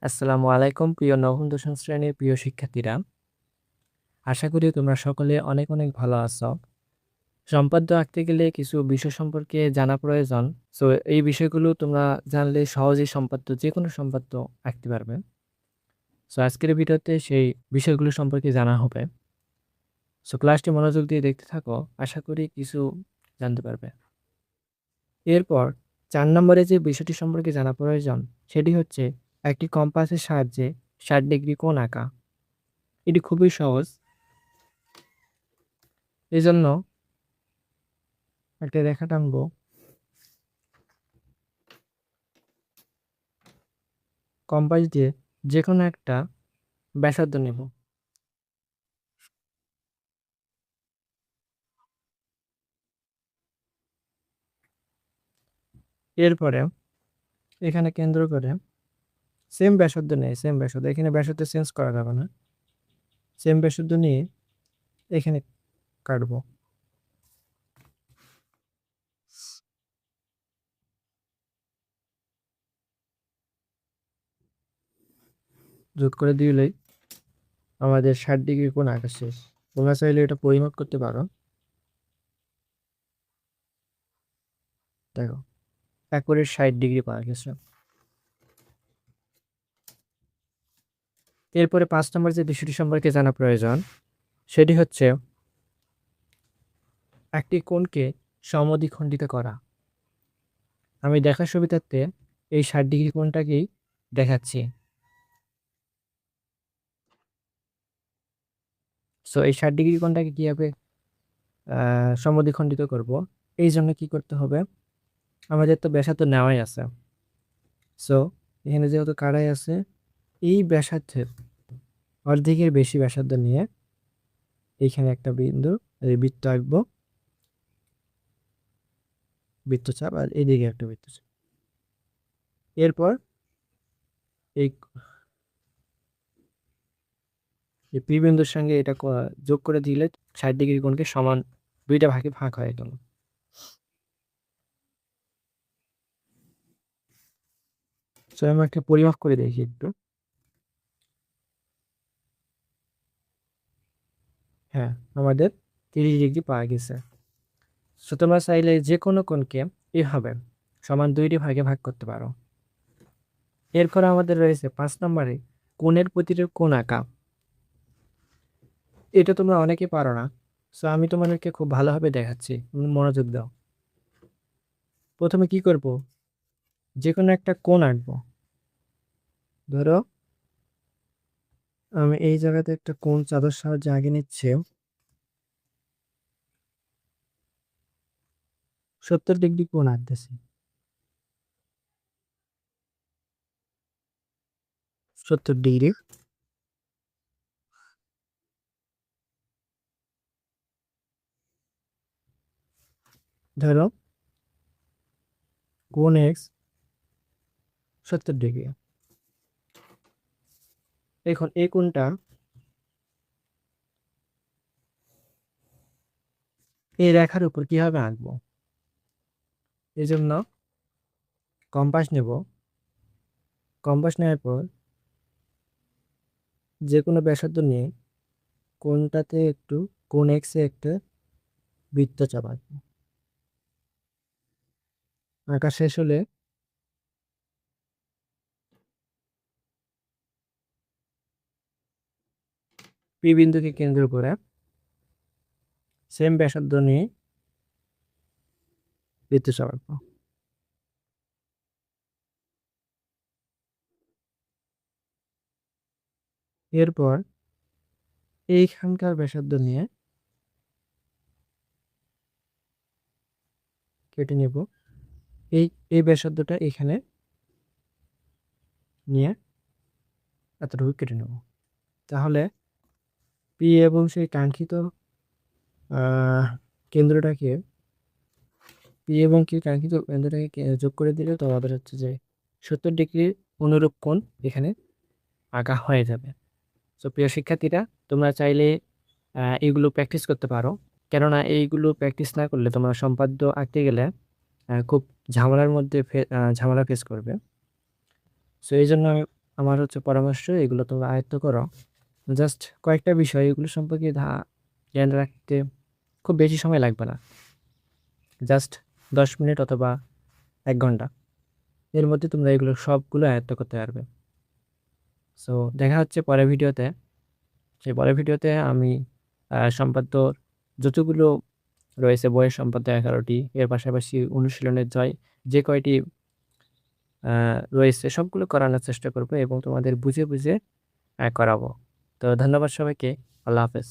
আসসালামু আলাইকুম প্রিয় নবম দশম শ্রেণীর প্রিয় শিক্ষার্থীরা। আশা করি তোমরা সকলে অনেক অনেক ভালো আছো। সম্পাদ্য আঁকতে গেলে কিছু বিষয় সম্পর্কে জানা প্রয়োজন। সো এই বিষয়গুলো তোমরা জানলে সহজেই যেকোনো সম্পাদ্য আঁকতে পারবে। সো আজকের ভিডিওতে সেই বিষয়গুলো সম্পর্কে জানা হবে। সো ক্লাসটি মনোযোগ দিয়ে দেখতে থাকো, আশা করি কিছু জানতে পারবে। এরপর ৪ নম্বরে যে বিষয়টি সম্পর্কে জানা প্রয়োজন সেটি হচ্ছে একটি কম্পাসের সাহায্যে ৬০ ডিগ্রি কোণ আঁকা। এটি খুবই সহজ। এজন্য একটা রেখা টানবো, কম্পাস দিয়ে যেকোনো একটা ব্যাসার্ধ নেব। এরপরে এখানে কেন্দ্র করে সেম ব্যাসার্ধ নেই, সেম ব্যাসার্ধ এখানে ব্যাসার্ধ চেঞ্জ করা যাবে না। সেম ব্যাসার্ধ নিয়ে এখানে কাটবো। যোগ করে দিলেই আমাদের ৬০ ডিগ্রি কোণ আঁকা শেষ। তোমরা চাইলে এটা পরিমাপ করতে পারো। দেখো, একরে ৬০ ডিগ্রি পাওয়া গেছে। এরপরে ৫ নম্বর যে বিষয়টি সম্পর্কে জানা প্রয়োজন সেটি হচ্ছে একটি কোণকে সমদ্বিখণ্ডিত করা। আমি দেখার সুবিধার্থে এই ৬০ ডিগ্রি কোণটাকেই দেখাচ্ছি। সো এই ৬০ ডিগ্রি কোণটাকে কিভাবে সমদ্বিখণ্ডিত করব, এই জন্য কি করতে হবে, আমাদের তো ব্যাসার্ধ নেওয়াই আছে। সো এখানে যেহেতু কাটাই আছে, এই ব্যাসার্ধের অর্ধেকের বেশি ব্যাসার্ধ নিয়ে এইখানে একটা বিন্দু বৃত্ত আঁকবো, বৃত্তচাপ, আর এইদিকে একটা বৃত্তচাপ। এরপর এই পি বিন্দুর সঙ্গে এটা যোগ করে দিলে ৬০ ডিগ্রি কোণকে সমান দুইটা ভাগে ভাগ হয়ে গেল। সো আমি একটা পরিমাপ করে দেখি একটু। হ্যাঁ, আমাদের ৩০ ডিগ্রি পাওয়া গেছে। সো তোমরা চাইলে যে কোনো কোণকে এভাবে সমান দুইটি ভাগে ভাগ করতে পারো। এরপর আমাদের রয়েছে ৫ নম্বরে কোণের প্রতিটি কোণ আঁকা। এটা তোমরা অনেকে পারো না। সো আমি তোমাদেরকে খুব ভালোভাবে দেখাচ্ছি, মনোযোগ দাও। প্রথমে কি করব, যে কোনো একটা কোণ আঁকবো। ধরো আমি এই জায়গাতে একটা কোণ চাঁদের সাহায্যে আঁকে নিচ্ছে। ৭০ ডিগ্রি কোণ আঁকতেছি। ৭০ ডিগ্রি। ধরো কোণ এক্স ৭০ ডিগ্রি। এখন এই কোণটা এই রেখার উপর কিভাবে আঁকবো, এই জন্য কম্পাস নেব। কম্পাস নেওয়ার পর যে কোনো ব্যাসার্ধ নিয়ে কোণটাতে একটু, কোণ এক্সে একটা বৃত্তচাপ আঁকবো। আঁকা শেষ হলে পি বিন্দুকে কেন্দ্র করে সেম ব্যাসার্ধ নিয়ে বৃত্তচাপ আঁকবো। এরপর এইখানকার ব্যাসার্ধ নিয়ে কেটে নেব। এই এই ব্যাসার্ধটা এখানে নিয়ে এতটুকু কেটে নেব। তাহলে পি এবং সেই কাঙ্ক্ষিত কেন্দ্রটাকে, পি এবং কি কাঙ্ক্ষিত কেন্দ্রটাকে যোগ করে দিলে তোমাদের হচ্ছে যে ৭০ ডিগ্রির অনুরূপ কোণ এখানে আঁকা হয়ে যাবে। তো প্রিয় শিক্ষার্থীরা, তোমরা চাইলে এইগুলো প্র্যাকটিস করতে পারো। কেননা এইগুলো প্র্যাকটিস না করলে তোমরা সম্পাদ্য আঁকতে গেলে খুব ঝামেলা ফেস করবে। সো এই জন্য আমি আমার পরামর্শ, এগুলো তোমরা আয়ত্ত করো। জাস্ট কয়েকটা বিষয়, এগুলো সম্পর্কে জ্ঞান রাখতে খুব বেশি সময় লাগবে না, জাস্ট 10 মিনিট অথবা 1 ঘন্টা, এর মধ্যে তোমরা এগুলো সবগুলো আয়ত্ত করতে পারবে। সো দেখা হচ্ছে পরের ভিডিওতে। সেই পরের ভিডিওতে আমি সম্পাদ্যর যতগুলো রয়েছে, বইয়ের সম্পাদ্য 11টি, এর পাশাপাশি অনুশীলনের যে কয়টি রয়েছে সবগুলো করানোর চেষ্টা করব এবং তোমাদের বুঝে বুঝে করাবো। তো ধন্যবাদ সবাইকে। আল্লাহ হাফেজ।